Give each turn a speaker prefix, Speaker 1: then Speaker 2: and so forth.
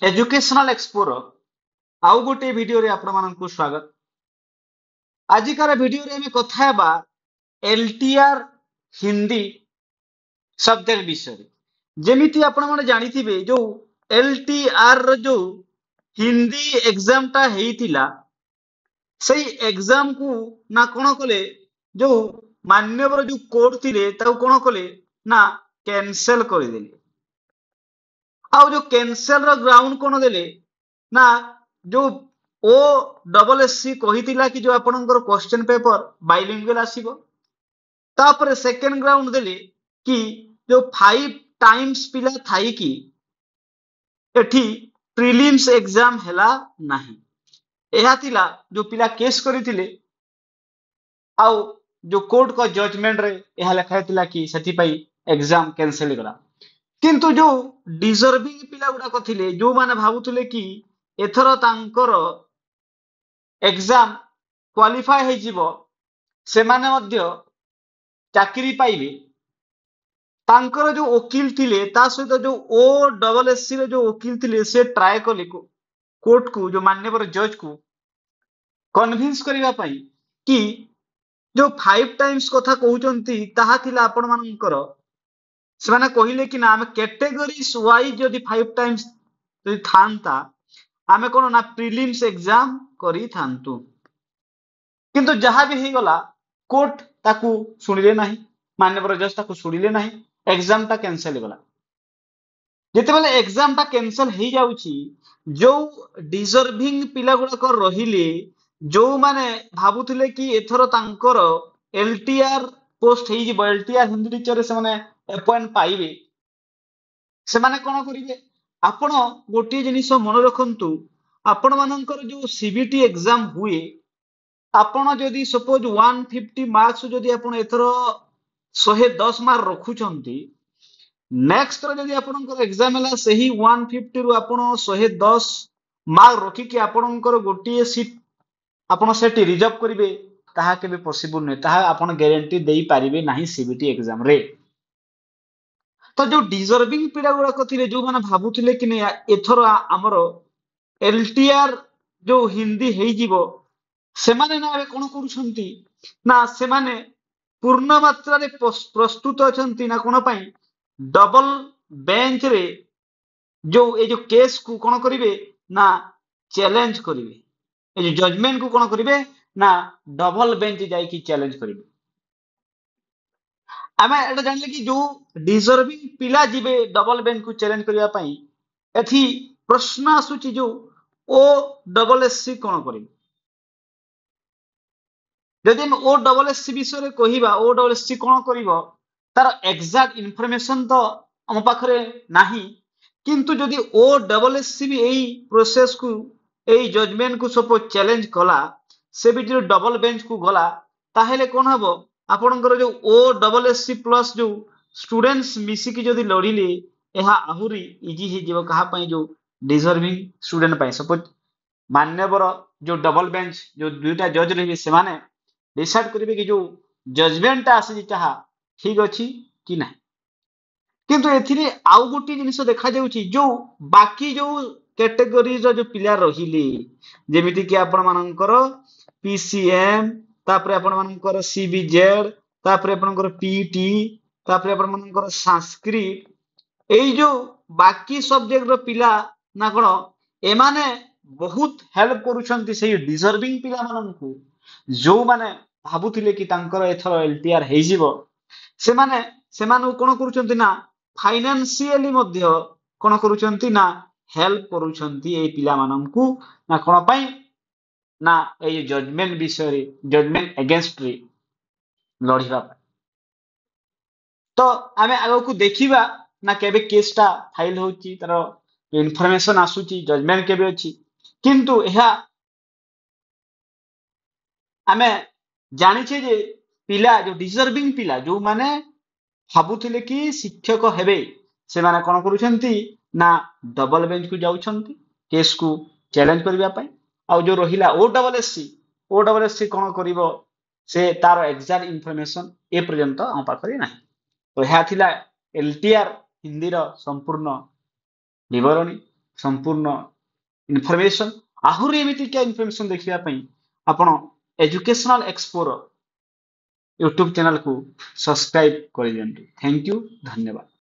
Speaker 1: Educational एक्सपोर आउ गोटे video रे आपण माननकु स्वागत। आजिकार वीडियो रे हमें कथा हेबा एलटीआर हिंदी सब्जेक्ट विषय जेमिति आपण माने जानिथिबे जो एलटीआर रो जो हिंदी एग्जाम टा हेइतिला सेई एग्जाम को ना कोन कले जो मान्यवर जो कोड थिले ताऊ कोन कले ना कैंसिल कर देले। आउ जो कैंसिल रो ग्राउंड कोन देले ना जो ओ डबल एस सी कहितिला कि जो आपनकर क्वेश्चन पेपर बाइलिंगुअल आसीबो तापर सेकंड ग्राउंड देले कि जो 5 टाइम्स पिला थाई कि एठी प्रीलिम्स एग्जाम हैला नाही। एहा थिला जो पिला केस करितिले आउ जो कोर्ट को जजमेंट रे एहा लिखा थिला कि सेठी पई एग्जाम कैंसिल गला। किंतु जो डिजर्विंग पिला गुडा थिले जो माने भाबुथिले कि एथरो तांकर एग्जाम क्वालिफाई है जीवो सेमाने मध्य चाकरी पाइबे तांकर जो वकील थिले ता सहित जो ओ डबल एस सी रे जो वकील थिले से ट्राई कले कोर्ट को जो मान्यवर जज को कन्विंस करिवा पई कि जो 5 टाइम्स कथा कहउचंती ताहा थिला आपण मानकर सेमाने कहिले कि ना हम कैटेगरीज वाइज जदि 5 टाइम्स जदि थांता आमे कोन ना प्रीलिम्स एग्जाम करी थांतु। किंतु जहां भी ही गला कोर्ट ताकू सुनिले नाही मान्यवर जज ताकू सुनिले नाही एग्जाम ता कैंसिल गला। जेते बेले एग्जाम ता कैंसिल हे जाउची जो डिजर्विंग पिला गुडा कर रहिले जो माने भाबुथिले कि एथरो तांकर एलटीआर पोस्ट हे जिवो एलटीआर हिंदी टीचर से माने अपॉइंट पाइबे से माने कोन करिवे आपण गोटी जिनिस मन रखंतु आपण मानकर जो सीबीटी एग्जाम हुए आपण जदि सपोज 150 मार्क्स जदि आपण एथरो 110 मार्क रखुचंती नेक्स्ट रो जदि आपनकर एग्जाम हला सही 150 रु आपण 110 मार्क रखी कि आपनकर गोटी सीट आपण सेठी रिजर्व करिवे ताहा केबे पॉसिबल नै ताहा आपण गारंटी देई पारिबे नाही सीबीटी एग्जाम रे। तो जो डिजर्विंग पिला गुडा कथिले जो माने भाबुथिले कि नै एथरो हमरो एलटीआर जो हिंदी हेई जीवो सेमाने ना कोन करूछंती ना सेमाने पूर्ण मात्रा रे प्रस्तुत अछंती ना कोन पई डबल बेंच रे जो ए जो केस को कोन करिवे ना चैलेंज करिवे ए जो जजमेंट को कोन करिवे ना डबल बेंच जाई कि चैलेंज करिवे। आमे एटा जानले कि जो डिजर्विंग पिला जिवे डबल बेंच को चैलेंज करिया पई एथि प्रश्न आसुची जो ओ डबल एस सी कोन करिवे जदि हम ओ डबल एस सी विषय रे कहिबा ओ डबल एस सी कोन करिवो तार एग्जैक्ट इंफॉर्मेशन तो हम पाखरे नाही किंतु जदि ओ डबल एस सी भी एई प्रोसेस को एई जजमेंट को सपोज चैलेंज कला से भी जो डबल बेंच को गला ताहेले कोन हबो आपनकर जो ओ डबल एस सी प्लस जो स्टूडेंट्स मिसी की जदि लड़िले एहा आहुरी इजी हे जीव कहा पई जो डिजर्विंग स्टूडेंट पई सपोज मान्यवर जो डबल बेंच जो दुईटा जज रहिबे से माने डिसाइड करिवे कि जो जजमेंट आसी चाहा ठीक अछि कि ना। किंतु एथिरे आउ गोटी जिनिस देखा जाउची जो बाकी जो कैटेगरी जो पिला रहिले जेमिति कि आपण मानकर पीसीएम तापरे आपण मानकर सीबीजेड तापरे आपणकर पीटी तापरे आपण मानकर संस्कृत एई जो बाकी सब्जेक्ट रो पिला ना कोन एमाने बहुत हेल्प करूछंती सेही डिजर्विंग पिला माननकु जो माने भाबुथिले कि तांकर एथरो एलटीआर हेई जिवो से माने सेमानु कोन करूछंती ना फाइनेंशियली मध्य कोन करूछंती ना हेल्प करूछंती ए पिला माननकु ना कोन पई ना ए जजमेंट विषय रे जजमेंट अगेंस्ट रे लढिबा। तो आमे आगो को देखिबा ना केबे केसटा फाइल होची तार इन्फॉर्मेशन आसुची जजमेंट केबे अछि किंतु एहा आमे जानिछे जे पिला जो डिजर्विंग पिला जो माने भाबुथिले कि शिक्षक हेबे से माने कोन करूछंती ना डबल बेंच को जाउछंती केस को चैलेंज करबा पई आ जो रहिला ओ डबल एस सी कोन करिवो से तार एग्जैक्ट इंफॉर्मेशन ए पर्यंत हम पाखरे नाही। तो यह थिला एलटीआर हिंदी रो संपूर्ण विवरणी। संपूर्ण इनफॉरमेशन आहुरी एमिति क्या इनफॉरमेशन देखिया पई आपण एजुकेशनल एक्सप्लोर यूट्यूब चैनल को सब्सक्राइब कर दियंतु। थैंक यू, धन्यवाद।